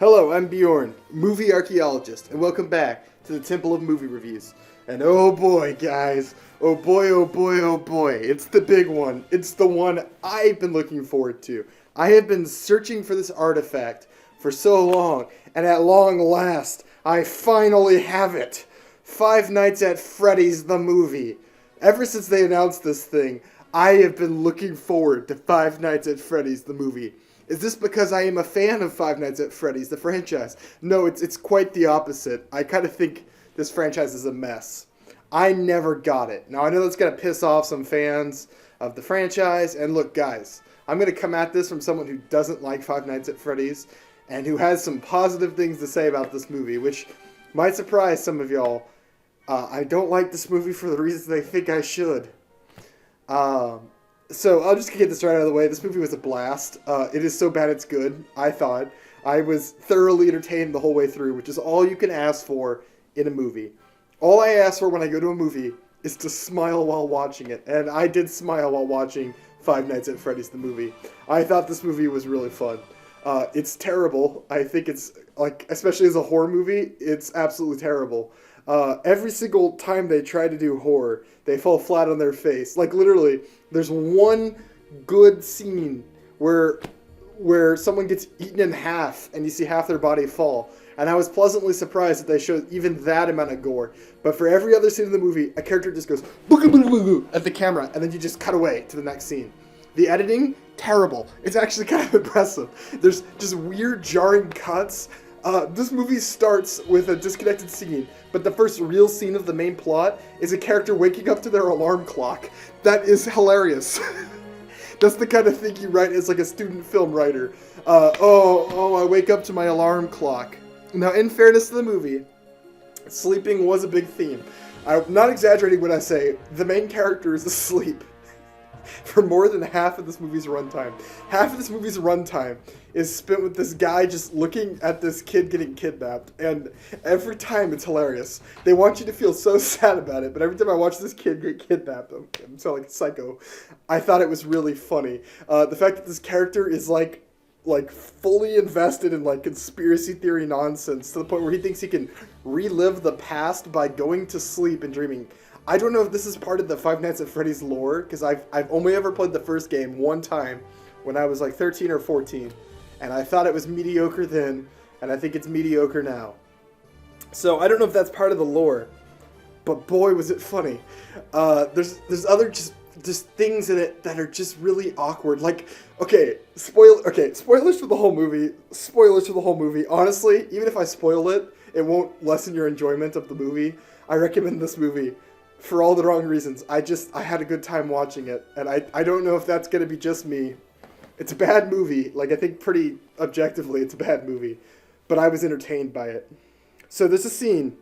Hello, I'm Bjorn, movie archaeologist, and welcome back to the Temple of Movie Reviews. And oh boy, guys, oh boy, oh boy, oh boy, it's the big one. It's the one I've been looking forward to. I have been searching for this artifact for so long, and at long last, I finally have it. Five Nights at Freddy's the movie. Ever since they announced this thing, I have been looking forward to Five Nights at Freddy's the movie. Is this because I am a fan of Five Nights at Freddy's, the franchise? No, it's quite the opposite. I kind of think this franchise is a mess. I never got it. Now, I know that's going to piss off some fans of the franchise. And look, guys, I'm going to come at this from someone who doesn't like Five Nights at Freddy's and who has some positive things to say about this movie, which might surprise some of y'all. I don't like this movie for the reasons they think I should. So I'll just get this right out of the way. This movie was a blast. It is so bad it's good, I thought. I was thoroughly entertained the whole way through, which is all you can ask for in a movie. All I ask for when I go to a movie is to smile while watching it. And I did smile while watching Five Nights at Freddy's the movie. I thought this movie was really fun. It's terrible. I think it's, like, especially as a horror movie, it's absolutely terrible. Every single time they try to do horror, they fall flat on their face. Like, literally, there's one good scene where someone gets eaten in half and you see half their body fall. And I was pleasantly surprised that they showed even that amount of gore. But for every other scene in the movie, a character just goes boo at the camera, and then you just cut away to the next scene. The editing, terrible. It's actually kind of impressive. There's just weird, jarring cuts. This movie starts with a disconnected scene, but the first real scene of the main plot is a character waking up to their alarm clock. That is hilarious. That's the kind of thing you write as like a student film writer. I wake up to my alarm clock. Now, in fairness to the movie, sleeping was a big theme. I'm not exaggerating when I say the main character is asleep for more than half of this movie's runtime. Half of this movie's runtime is spent with this guy just looking at this kid getting kidnapped, and every time it's hilarious. They want you to feel so sad about it, but every time I watch this kid get kidnapped, I'm so like a psycho. I thought it was really funny. The fact that this character is like fully invested in like conspiracy theory nonsense to the point where he thinks he can relive the past by going to sleep and dreaming. I don't know if this is part of the Five Nights at Freddy's lore, because I've only ever played the first game one time when I was like 13 or 14, and I thought it was mediocre then, and I think it's mediocre now. So I don't know if that's part of the lore, but boy was it funny. There's other just things in it that are just really awkward. Like, spoilers for the whole movie. Spoilers for the whole movie. Honestly, even if I spoil it, it won't lessen your enjoyment of the movie. I recommend this movie for all the wrong reasons. I had a good time watching it, and I don't know if that's going to be just me. It's a bad movie. Like, I think pretty objectively it's a bad movie, but I was entertained by it. So there's a scene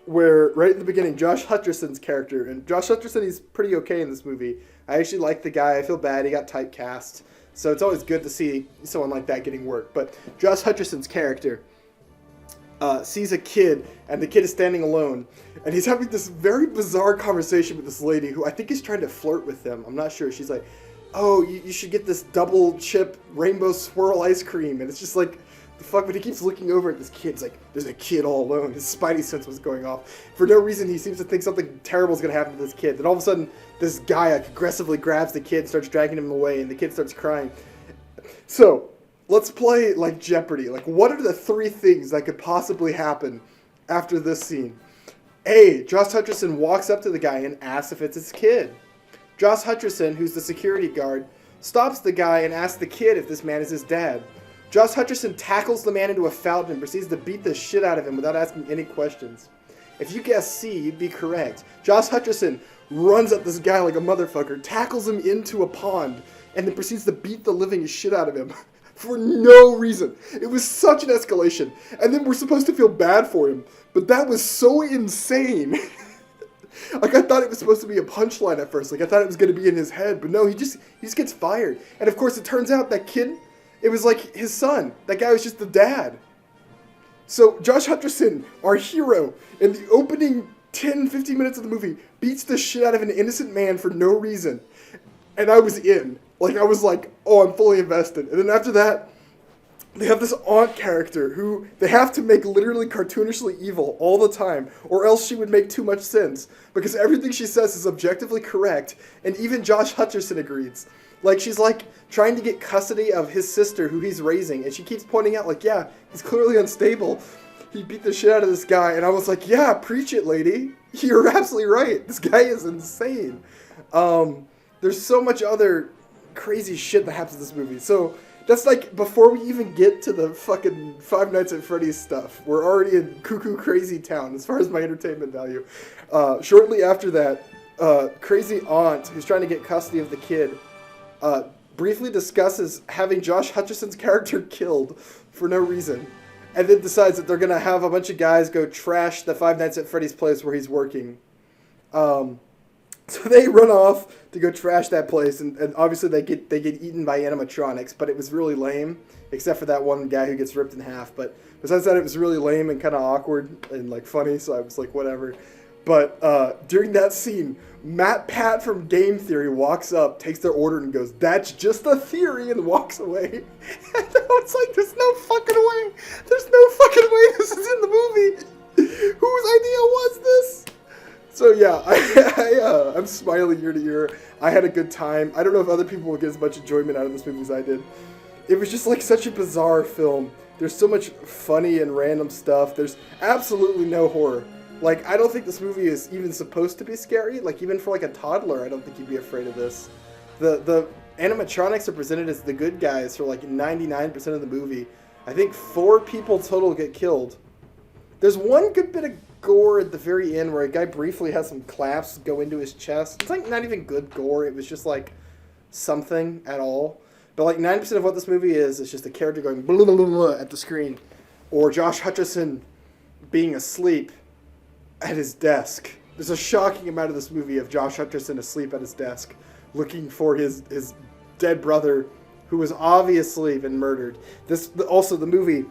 where, right in the beginning, Josh Hutcherson's character, and Josh Hutcherson, he's pretty okay in this movie. I actually like the guy. I feel bad. He got typecast. So it's always good to see someone like that getting work. But Josh Hutcherson's character sees a kid, and the kid is standing alone, and he's having this very bizarre conversation with this lady who I think is trying to flirt with him. I'm not sure. She's like, oh, you should get this double chip rainbow swirl ice cream. And it's just like, the fuck, but he keeps looking over at this kid. It's like, there's a kid all alone. His spidey sense was going off. For no reason, he seems to think something terrible is going to happen to this kid. Then all of a sudden, this guy aggressively grabs the kid, starts dragging him away, and the kid starts crying. So, let's play like Jeopardy. Like, what are the three things that could possibly happen after this scene? A, Josh Hutcherson walks up to the guy and asks if it's his kid. Josh Hutcherson, who's the security guard, stops the guy and asks the kid if this man is his dad. Josh Hutcherson tackles the man into a fountain and proceeds to beat the shit out of him without asking any questions. If you guessed C, you'd be correct. Josh Hutcherson runs at this guy like a motherfucker, tackles him into a pond, and then proceeds to beat the living shit out of him. For no reason. It was such an escalation. And then we're supposed to feel bad for him. But that was so insane. Like, I thought it was supposed to be a punchline at first. Like, I thought it was going to be in his head. But no, he just gets fired. And of course, it turns out that kid, it was like his son. That guy was just the dad. So Josh Hutcherson, our hero, in the opening 10, 15 minutes of the movie, beats the shit out of an innocent man for no reason. And I was in. Like, I was like, oh, I'm fully invested. And then after that, they have this aunt character who they have to make literally cartoonishly evil all the time, or else she would make too much sense, because everything she says is objectively correct, and even Josh Hutcherson agrees. Like, she's like trying to get custody of his sister who he's raising, and she keeps pointing out, like, yeah, he's clearly unstable. He beat the shit out of this guy, and I was like, yeah, preach it, lady. You're absolutely right. This guy is insane. There's so much other crazy shit that happens in this movie. So that's like before we even get to the fucking Five Nights at Freddy's stuff. We're already in cuckoo crazy town as far as my entertainment value. Shortly after that, crazy aunt who's trying to get custody of the kid briefly discusses having Josh Hutcherson's character killed for no reason, and then decides that they're gonna have a bunch of guys go trash the Five Nights at Freddy's place where he's working. So they run off to go trash that place, and obviously they get eaten by animatronics, but it was really lame, except for that one guy who gets ripped in half. But besides that, it was really lame and kind of awkward and like funny, so I was like, whatever. But during that scene, Matt Pat from Game Theory walks up, takes their order, and goes, "That's just a theory," and walks away. And I was like, there's no fucking way. There's no fucking way this is in the movie. Whose idea was this? So yeah, I'm smiling ear to ear. I had a good time. I don't know if other people will get as much enjoyment out of this movie as I did. It was just like such a bizarre film. There's so much funny and random stuff. There's absolutely no horror. Like, I don't think this movie is even supposed to be scary. Like, even for like a toddler, I don't think you'd be afraid of this. The animatronics are presented as the good guys for like 99% of the movie. I think 4 people total get killed. There's one good bit of gore at the very end where a guy briefly has some clamps go into his chest. It's like not even good gore. It was just like something at all. But like 90% of what this movie is just a character going blah, blah, blah, blah at the screen, or Josh Hutcherson being asleep at his desk. There's a shocking amount of this movie of Josh Hutcherson asleep at his desk, looking for his dead brother, who was obviously been murdered. Also, the movie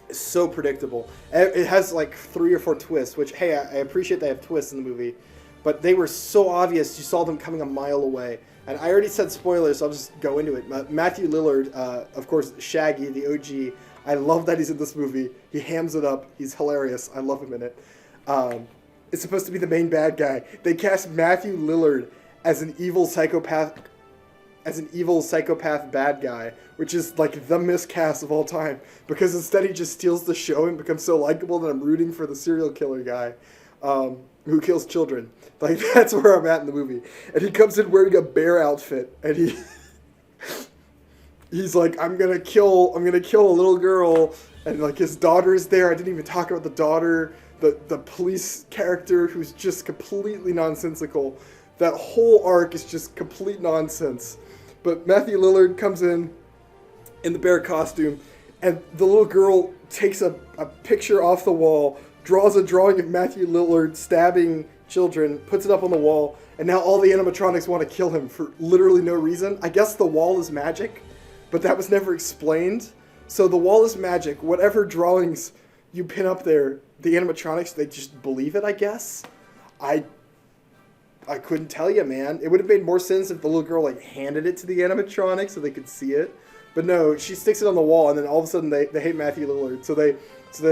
is so predictable. It has like 3 or 4 twists, which, hey, I appreciate they have twists in the movie, but they were so obvious, you saw them coming a mile away. And I already said spoilers, so I'll just go into it. Matthew Lillard, of course, Shaggy, the OG. I love that he's in this movie. He hams it up. He's hilarious. I love him in it. It's supposed to be the main bad guy. They cast Matthew Lillard as an evil psychopath bad guy, which is like the miscast of all time, because instead he just steals the show and becomes so likable that I'm rooting for the serial killer guy who kills children. Like, that's where I'm at in the movie. And he comes in wearing a bear outfit, and he's like, I'm gonna kill a little girl, and like his daughter's there. I didn't even talk about the daughter, the police character who's just completely nonsensical. That whole arc is just complete nonsense. But Matthew Lillard comes in the bear costume, and the little girl takes a picture off the wall, draws a drawing of Matthew Lillard stabbing children, puts it up on the wall, and now all the animatronics want to kill him for literally no reason. I guess the wall is magic, but that was never explained. So the wall is magic. Whatever drawings you pin up there, the animatronics, they just believe it, I guess. I couldn't tell you, man. It would have made more sense if the little girl like handed it to the animatronics so they could see it. But no, she sticks it on the wall, and then all of a sudden they hate Matthew Lillard. So they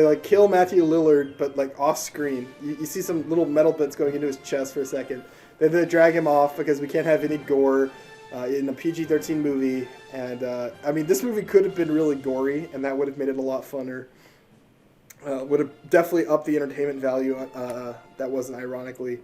like kill Matthew Lillard, but like off screen. You see some little metal bits going into his chest for a second. Then they drag him off because we can't have any gore in a PG-13 movie. And I mean, this movie could have been really gory, and that would have made it a lot funner. Would have definitely upped the entertainment value. That wasn't ironically.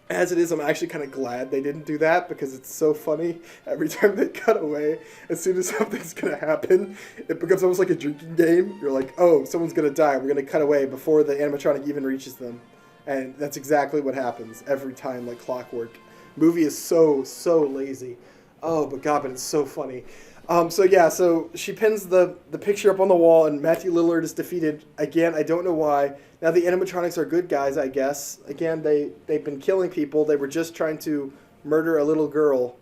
As it is, I'm actually kind of glad they didn't do that, because it's so funny. Every time they cut away, as soon as something's going to happen, it becomes almost like a drinking game. You're like, oh, someone's going to die. We're going to cut away before the animatronic even reaches them. And that's exactly what happens every time, like clockwork. Movie is so lazy. Oh, but God, but it's so funny. So she pins the picture up on the wall, and Matthew Lillard is defeated again. I don't know why. Now the animatronics are good guys, I guess. Again, they've been killing people. They were just trying to murder a little girl.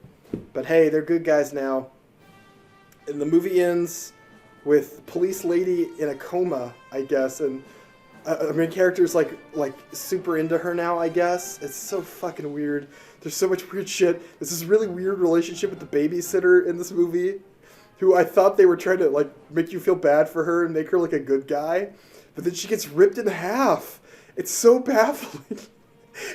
But hey, they're good guys now. And the movie ends with police lady in a coma, I guess. And I mean, character's like super into her now, I guess. It's so fucking weird. There's so much weird shit. There's this really weird relationship with the babysitter in this movie. who I thought they were trying to like make you feel bad for her and make her like a good guy, but then she gets ripped in half. It's so baffling.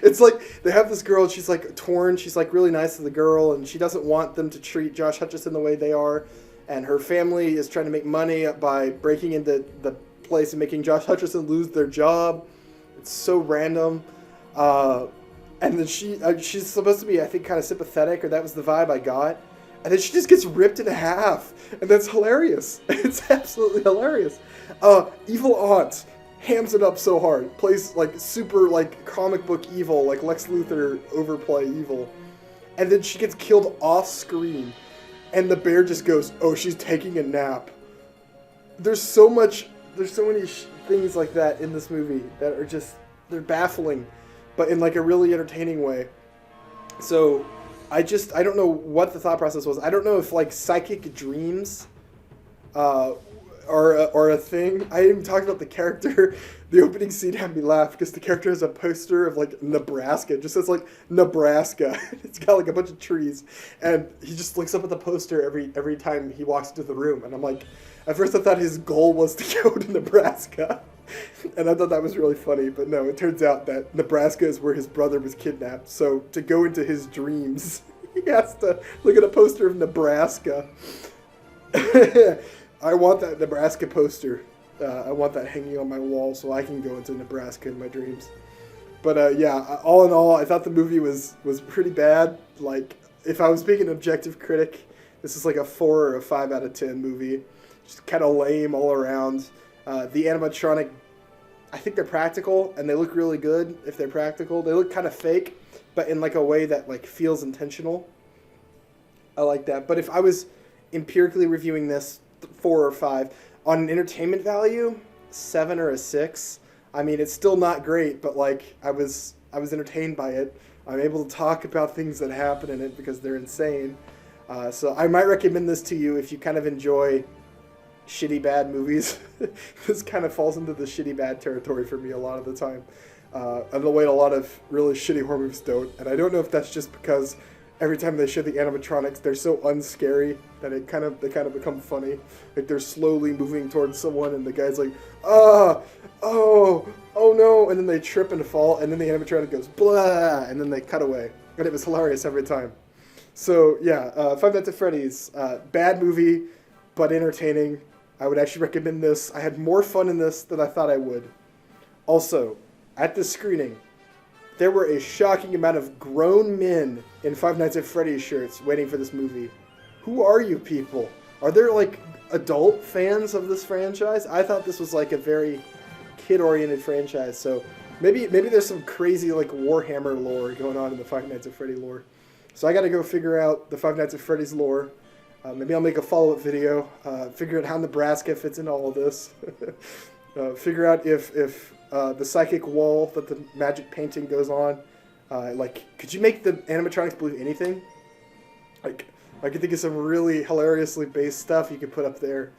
It's like they have this girl and she's like torn. She's like really nice to the girl and she doesn't want them to treat Josh Hutcherson the way they are. And her family is trying to make money by breaking into the place and making Josh Hutcherson lose their job. It's so random. And then she's supposed to be, I think, kind of sympathetic, or that was the vibe I got. And then she just gets ripped in half. And that's hilarious. It's absolutely hilarious. Evil Aunt hams it up so hard. Plays like super like comic book evil, like Lex Luthor overplay evil. And then she gets killed off screen. And the bear just goes, oh, she's taking a nap. There's so many things like that in this movie that are just, they're baffling, but in like a really entertaining way. So I don't know what the thought process was. I don't know if like psychic dreams are a thing. I even talked about the character. The opening scene had me laugh because the character has a poster of like Nebraska. It just says like Nebraska. It's got like a bunch of trees, and he just looks up at the poster every time he walks into the room. And I'm like, at first I thought his goal was to go to Nebraska, and I thought that was really funny. But no, it turns out that Nebraska is where his brother was kidnapped. So to go into his dreams, he has to look at a poster of Nebraska. I want that Nebraska poster. I want that hanging on my wall so I can go into Nebraska in my dreams. But yeah, all in all, I thought the movie was pretty bad. Like, if I was being an objective critic, this is like a 4 or a 5 out of 10 movie. Just kind of lame all around. The animatronic, I think they're practical, and they look really good if they're practical. They look kind of fake, but in like a way that like feels intentional. I like that. But if I was empirically reviewing this 4 or 5 on an entertainment value, 7 or a 6. I mean, it's still not great, but like I was entertained by it. I'm able to talk about things that happen in it because they're insane. So I might recommend this to you if you kind of enjoy shitty bad movies. This kind of falls into the shitty bad territory for me a lot of the time. And the way a lot of really shitty horror movies don't. And I don't know if that's just because every time they show the animatronics, they're so unscary that they kind of become funny. Like they're slowly moving towards someone, and the guy's like, oh no, and then they trip and fall, and then the animatronic goes blah, and then they cut away, and it was hilarious every time. So yeah, Five Nights at Freddy's, bad movie, but entertaining. I would actually recommend this. I had more fun in this than I thought I would. Also, at this screening, there were a shocking amount of grown men in Five Nights at Freddy's shirts waiting for this movie. Who are you people? Are there like adult fans of this franchise? I thought this was like a very kid-oriented franchise, so maybe there's some crazy like Warhammer lore going on in the Five Nights at Freddy lore. So I gotta go figure out the Five Nights at Freddy's lore. Maybe I'll make a follow-up video, figure out how Nebraska fits into all of this. Figure out if the psychic wall that the magic painting goes on, like, could you make the animatronics believe anything? Like, I could think of some really hilariously based stuff you could put up there.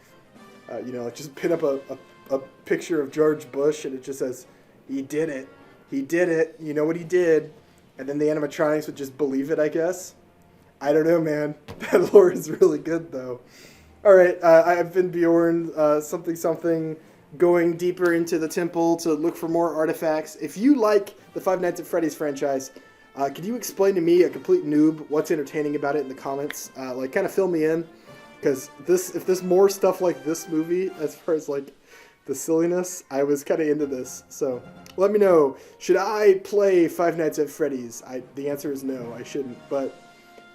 You know, like just pin up a picture of George Bush and it just says, he did it. He did it. You know what he did. And then the animatronics would just believe it, I guess. I don't know, man. That lore is really good, though. All right, I've been Bjorn, something, going deeper into the temple to look for more artifacts. If you like the Five Nights at Freddy's franchise, could you explain to me, a complete noob, what's entertaining about it in the comments? Like, kind of fill me in, because if there's more stuff like this movie, as far as, like, the silliness, I was kind of into this. So, let me know. Should I play Five Nights at Freddy's? The answer is no, I shouldn't. But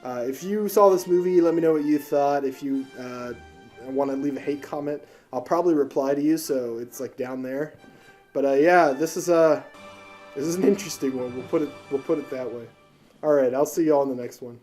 if you saw this movie, let me know what you thought. If you want to leave a hate comment, I'll probably reply to you, so it's like down there. But yeah, this is an interesting one. We'll put it that way. All right, I'll see you all in the next one.